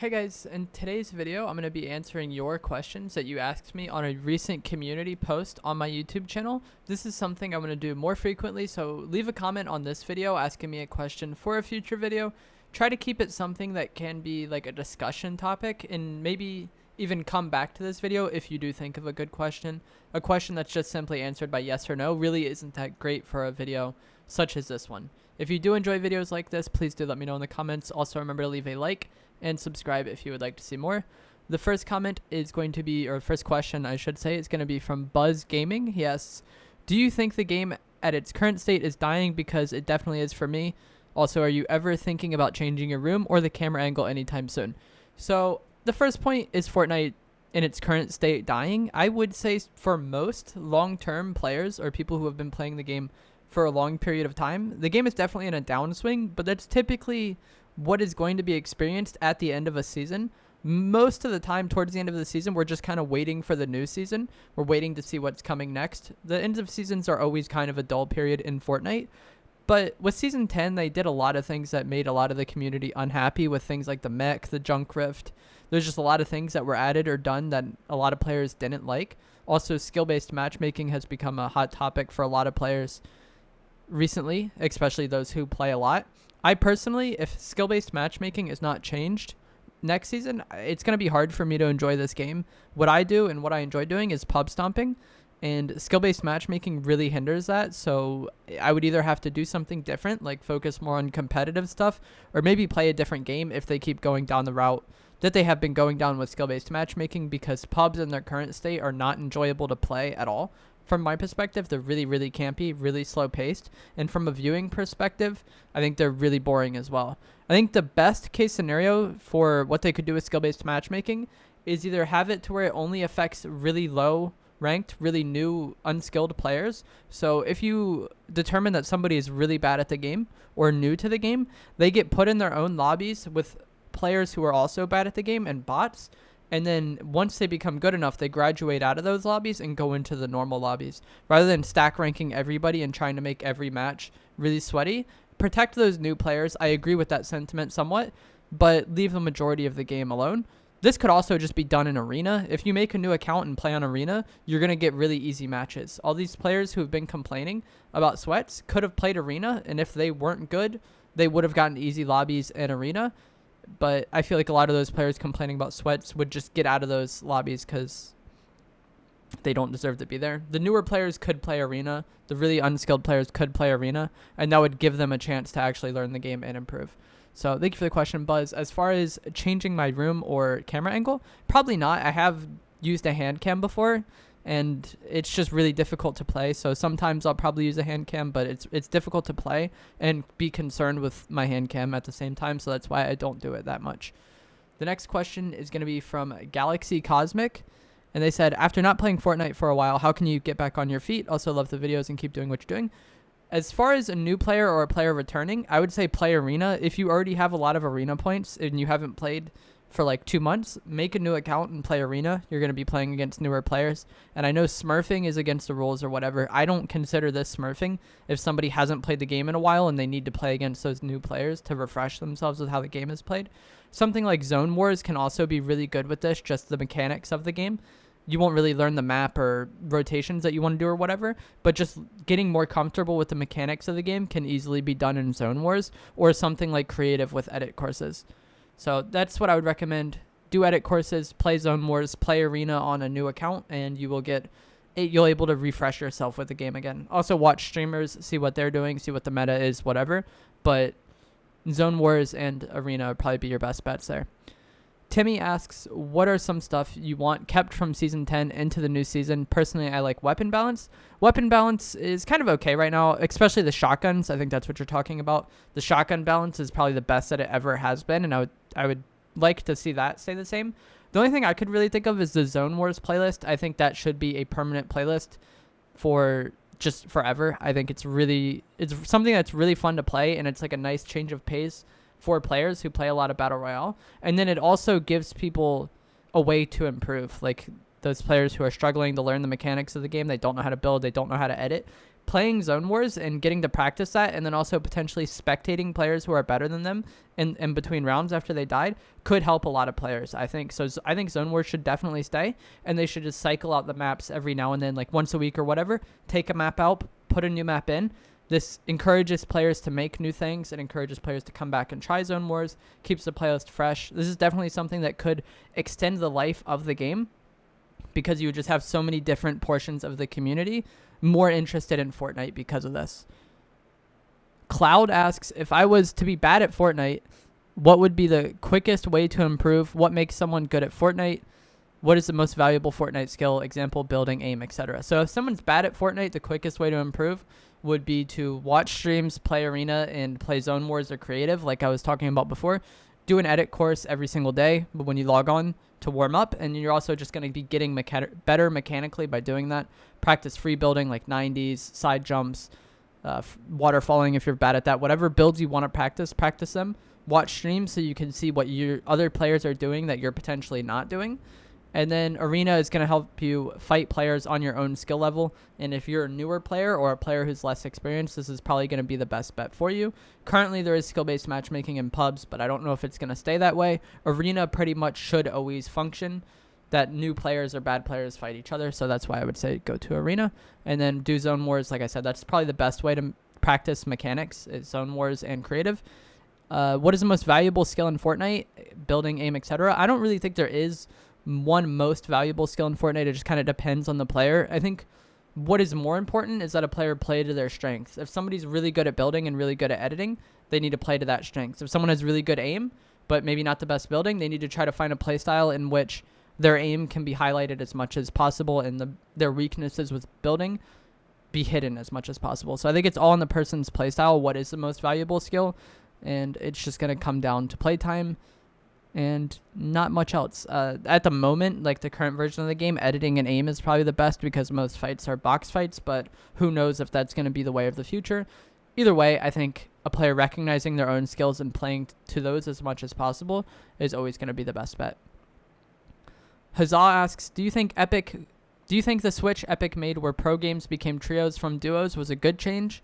Hey guys, in today's video, I'm going to be answering your questions that you asked me on a recent community post on my YouTube channel. This is something I'm going to do more frequently, so leave a comment on this video asking me a question for a future video. Try to keep it something that can be like a discussion topic, and maybe even come back to this video if you do think of a good question. A question that's just simply answered by yes or no really isn't that great for a video such as this one. If you do enjoy videos like this, please do let me know in the comments. Also, remember to leave a like and subscribe if you would like to see more. The first comment is going to be, or first question I should say, is going to be from Buzz Gaming. He asks, do you think the game at its current state is dying? Because it definitely is for me. Also, are you ever thinking about changing your room or the camera angle anytime soon? So the first point, is Fortnite in its current state dying? I would say for most long-term players or people who have been playing the game for a long period of time, the game is definitely in a downswing, but that's typically what is going to be experienced at the end of a season. Most of the time towards the end of the season, we're just kind of waiting for the new season. We're waiting to see what's coming next. The ends of seasons are always kind of a dull period in Fortnite. But with Season 10, they did a lot of things that made a lot of the community unhappy, with things like the mech, the junk rift. There's just a lot of things that were added or done that a lot of players didn't like. Also, skill-based matchmaking has become a hot topic for a lot of players recently, especially those who play a lot. I personally, if skill-based matchmaking is not changed next season, it's going to be hard for me to enjoy this game. What I do and what I enjoy doing is pub stomping, and skill-based matchmaking really hinders that. So I would either have to do something different, like focus more on competitive stuff, or maybe play a different game if they keep going down the route that they have been going down with skill-based matchmaking, because pubs in their current state are not enjoyable to play at all. From my perspective, they're really, really campy, really slow paced. And from a viewing perspective, I think they're really boring as well. I think the best case scenario for what they could do with skill-based matchmaking is either have it to where it only affects really low ranked, really new, unskilled players. So if you determine that somebody is really bad at the game or new to the game, they get put in their own lobbies with players who are also bad at the game and bots. And then once they become good enough, they graduate out of those lobbies and go into the normal lobbies. Rather than stack ranking everybody and trying to make every match really sweaty, protect those new players. I agree with that sentiment somewhat, but leave the majority of the game alone. This could also just be done in Arena. If you make a new account and play on Arena, you're going to get really easy matches. All these players who have been complaining about sweats could have played Arena, and if they weren't good, they would have gotten easy lobbies in Arena. But I feel like a lot of those players complaining about sweats would just get out of those lobbies because they don't deserve to be there. The newer players could play Arena. The really unskilled players could play Arena, and that would give them a chance to actually learn the game and improve. So thank you for the question, Buzz. As far as changing my room or camera angle, probably not. I have used a hand cam before, and it's just really difficult to play. So sometimes I'll probably use a hand cam, but it's difficult to play and be concerned with my hand cam at the same time. So that's why I don't do it that much. The next question is going to be from Galaxy Cosmic. And they said, after not playing Fortnite for a while, how can you get back on your feet? Also love the videos and keep doing what you're doing. As far as a new player or a player returning, I would say play Arena. If you already have a lot of Arena points and you haven't played for like 2 months, make a new account and play Arena. You're going to be playing against newer players. And I know smurfing is against the rules or whatever. I don't consider this smurfing if somebody hasn't played the game in a while and they need to play against those new players to refresh themselves with how the game is played. Something like Zone Wars can also be really good with this, just the mechanics of the game. You won't really learn the map or rotations that you want to do or whatever, but just getting more comfortable with the mechanics of the game can easily be done in Zone Wars or something like creative with edit courses. So that's what I would recommend. Do edit courses, play Zone Wars, play Arena on a new account, and you'll able to refresh yourself with the game again. Also watch streamers, see what they're doing, see what the meta is, whatever. But Zone Wars and Arena would probably be your best bets there. Timmy asks, what are some stuff you want kept from Season 10 into the new season? Personally, I like weapon balance. Weapon balance is kind of okay right now, especially the shotguns. I think that's what you're talking about. The shotgun balance is probably the best that it ever has been, and I would like to see that stay the same. The only thing I could really think of is the Zone Wars playlist. I think that should be a permanent playlist for just forever. I think it's something that's really fun to play, and it's like a nice change of pace for players who play a lot of Battle Royale. And then it also gives people a way to improve. Like those players who are struggling to learn the mechanics of the game, they don't know how to build, they don't know how to edit. playing Zone Wars and getting to practice that, and then also potentially spectating players who are better than them in between rounds after they died could help a lot of players, I think. So I think Zone Wars should definitely stay, and they should just cycle out the maps every now and then, like once a week or whatever. Take a map out, put a new map in. This encourages players to make new things. It encourages players to come back and try Zone Wars, keeps the playlist fresh. This is definitely something that could extend the life of the game, because you would just have so many different portions of the community more interested in Fortnite because of this. Cloud asks, if I was to be bad at Fortnite, what would be the quickest way to improve? What makes someone good at Fortnite? What is the most valuable Fortnite skill? Example, building, aim, etc. So if someone's bad at Fortnite, the quickest way to improve would be to watch streams, play arena, and play Zone Wars or creative, like I was talking about before. Do an edit course every single day, but when you log on, to warm up, and you're also just going to be getting better mechanically by doing that. Practice free building like 90s, side jumps, waterfalling if you're bad at that. Whatever builds you want to practice them. Watch streams so you can see what your other players are doing that you're potentially not doing. And then arena is going to help you fight players on your own skill level. And if you're a newer player or a player who's less experienced, this is probably going to be the best bet for you. Currently, there is skill-based matchmaking in pubs, but I don't know if it's going to stay that way. Arena pretty much should always function, that new players or bad players fight each other. So that's why I would say go to arena. And then do Zone Wars. Like I said, that's probably the best way to practice mechanics, is Zone Wars and creative. What is the most valuable skill in Fortnite? Building, aim, etc. I don't really think there is one most valuable skill in Fortnite. It just kind of depends on the player. I think what is more important is that a player play to their strengths. If somebody's really good at building and really good at editing, they need to play to that strength. If someone has really good aim, but maybe not the best building, they need to try to find a play style in which their aim can be highlighted as much as possible and their weaknesses with building be hidden as much as possible. So I think it's all in the person's play style. What is the most valuable skill? And it's just going to come down to playtime and not much else. At the moment, like the current version of the game, editing and aim is probably the best because most fights are box fights, but who knows if that's going to be the way of the future. Either way, I think a player recognizing their own skills and playing to those as much as possible is always going to be the best bet. Huzzah asks, do you think the switch Epic made where pro games became trios from duos was a good change?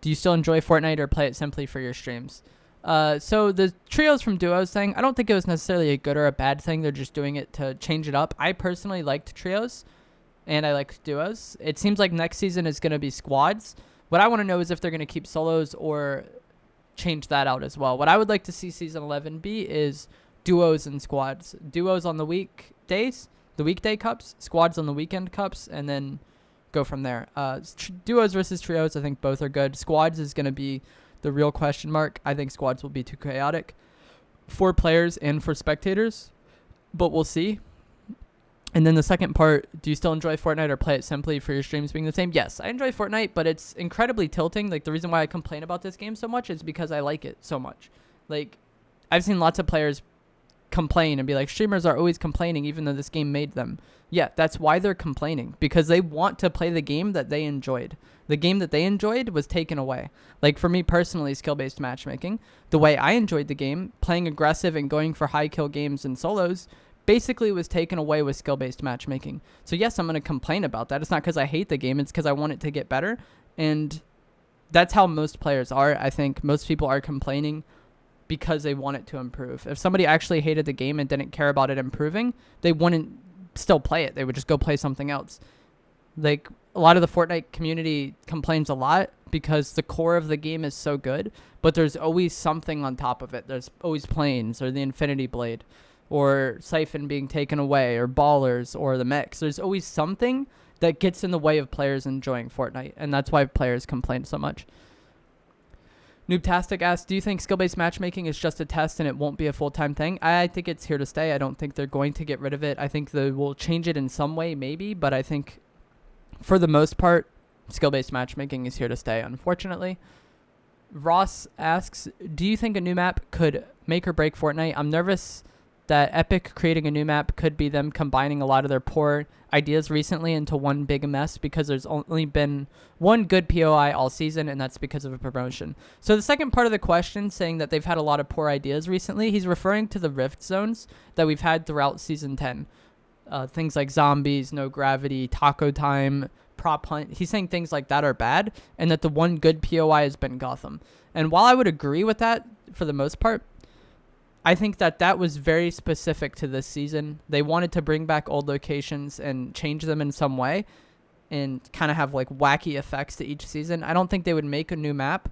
Do you still enjoy Fortnite or play it simply for your streams? So the trios from duos thing, I don't think it was necessarily a good or a bad thing. They're just doing it to change it up. I personally liked trios and I liked duos. It seems like next season is going to be squads. What I want to know is if they're going to keep solos or change that out as well. What I would like to see season 11 be is duos and squads. Duos on the weekdays, the weekday cups, squads on the weekend cups, and then go from there. Duos versus trios, I think both are good. Squads is going to be the real question mark. I think squads will be too chaotic for players and for spectators, but we'll see. And then the second part, do you still enjoy Fortnite or play it simply for your streams being the same? Yes, I enjoy Fortnite, but it's incredibly tilting. Like, the reason why I complain about this game so much is because I like it so much. Like, I've seen lots of players complain and be like, streamers are always complaining even though this game made them. Yeah, that's why they're complaining, because they want to play the game that they enjoyed. The game that they enjoyed was taken away. Like, for me personally, skill-based matchmaking, the way I enjoyed the game, playing aggressive and going for high kill games and solos, basically was taken away with skill-based matchmaking. So yes, I'm going to complain about that. It's not because I hate the game, it's because I want it to get better. And that's how most players are. I think most people are complaining because they want it to improve. If somebody actually hated the game and didn't care about it improving, they wouldn't still play it. They would just go play something else. Like, a lot of the Fortnite community complains a lot because the core of the game is so good, but there's always something on top of it. There's always planes or the Infinity Blade or Siphon being taken away or ballers or the mechs. There's always something that gets in the way of players enjoying Fortnite, and that's why players complain so much. Noobtastic asks, do you think skill-based matchmaking is just a test and it won't be a full-time thing? I think it's here to stay. I don't think they're going to get rid of it. I think they will change it in some way, maybe, but I think for the most part, skill-based matchmaking is here to stay, unfortunately. Ross asks, do you think a new map could make or break Fortnite? I'm nervous that Epic creating a new map could be them combining a lot of their poor ideas recently into one big mess, because there's only been one good POI all season, and that's because of a promotion. So the second part of the question, saying that they've had a lot of poor ideas recently, he's referring to the rift zones that we've had throughout Season 10. Things like zombies, no gravity, taco time, prop hunt. He's saying things like that are bad, and that the one good POI has been Gotham. And while I would agree with that for the most part, I think that that was very specific to this season. They wanted to bring back old locations and change them in some way and kind of have like wacky effects to each season. I don't think they would make a new map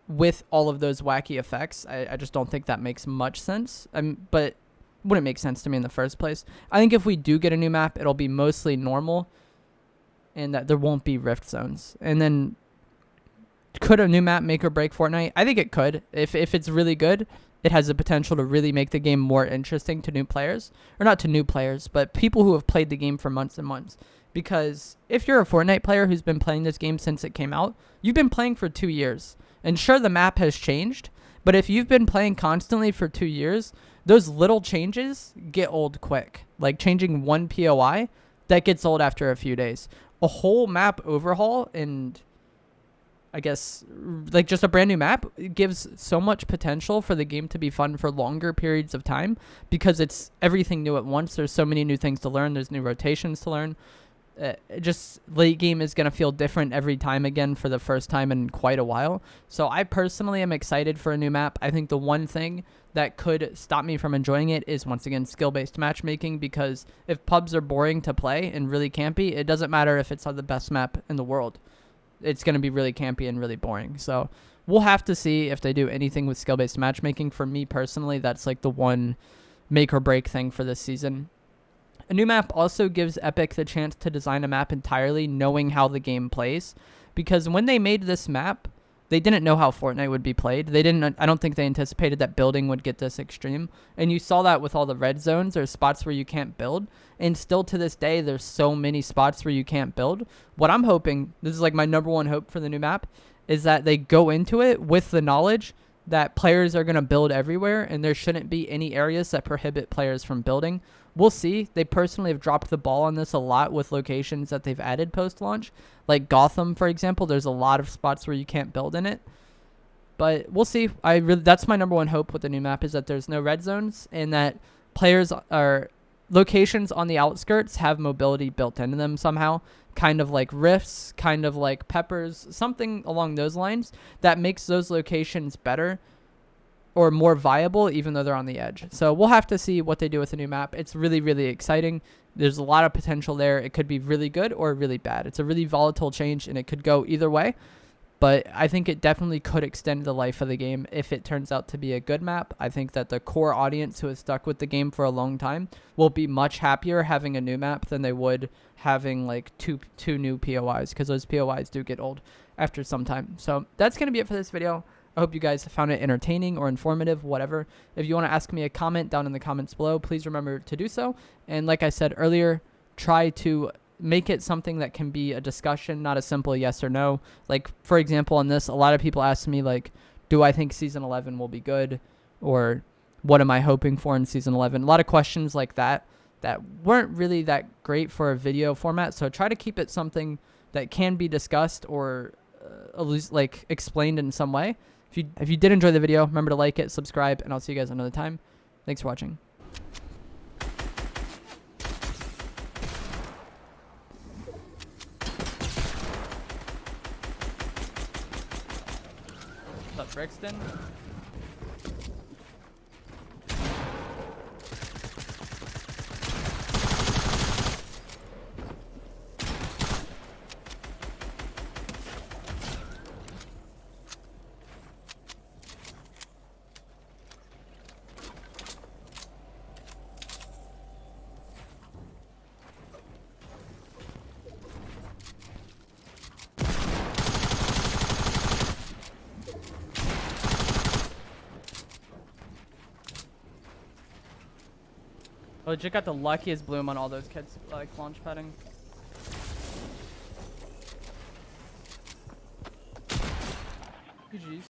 with all of those wacky effects. I just don't think that makes much sense. But wouldn't make sense to me in the first place. I think if we do get a new map, it'll be mostly normal and that there won't be rift zones. And then could a new map make or break Fortnite? I think it could. If it's really good, it has the potential to really make the game more interesting to new players. Or not to new players, but people who have played the game for months and months. Because if you're a Fortnite player who's been playing this game since it came out, you've been playing for 2 years. And sure, the map has changed, but if you've been playing constantly for 2 years, those little changes get old quick. Like changing one POI, that gets old after a few days. A whole map overhaul and I guess like just a brand new map gives so much potential for the game to be fun for longer periods of time because it's everything new at once. There's so many new things to learn. There's new rotations to learn. Just late game is going to feel different every time again for the first time in quite a while. So I personally am excited for a new map. I think the one thing that could stop me from enjoying it is once again skill-based matchmaking, because if pubs are boring to play and really campy, it doesn't matter if it's on the best map in the world. It's going to be really campy and really boring. So we'll have to see if they do anything with skill-based matchmaking. For me personally, that's like the one make or break thing for this season. A new map also gives Epic the chance to design a map entirely knowing how the game plays, because when they made this map, they didn't know how Fortnite would be played. I don't think they anticipated that building would get this extreme. And you saw that with all the red zones or spots where you can't build. And still to this day, there's so many spots where you can't build. What I'm hoping, this is like my number one hope for the new map, is that they go into it with the knowledge that players are going to build everywhere and there shouldn't be any areas that prohibit players from building. We'll see. They personally have dropped the ball on this a lot with locations that they've added post-launch. Like Gotham, for example, there's a lot of spots where you can't build in it. But we'll see. That's my number one hope with the new map, is that there's no red zones and that locations on the outskirts have mobility built into them somehow. Kind of like rifts, kind of like peppers, something along those lines that makes those locations better or more viable even though they're on the edge. So we'll have to see what they do with the new map. It's really, really exciting. There's a lot of potential there. It could be really good or really bad. It's a really volatile change and it could go either way. But I think it definitely could extend the life of the game if it turns out to be a good map. I think that the core audience who has stuck with the game for a long time will be much happier having a new map than they would having like two new POIs, because those POIs do get old after some time. So that's going to be it for this video. I hope you guys found it entertaining or informative, whatever. If you want to ask me a comment down in the comments below, please remember to do so. And like I said earlier, try to make it something that can be a discussion, not a simple yes or no. Like, for example, on this, a lot of people ask me, like, do I think Season 11 will be good? Or what am I hoping for in Season 11? A lot of questions like that weren't really that great for a video format. So try to keep it something that can be discussed or at least, like, explained in some way. If you did enjoy the video, remember to like it, subscribe, and I'll see you guys another time. Thanks for watching. What's up, Brixton? Legit got the luckiest bloom on all those kids, like, launch padding. GG's.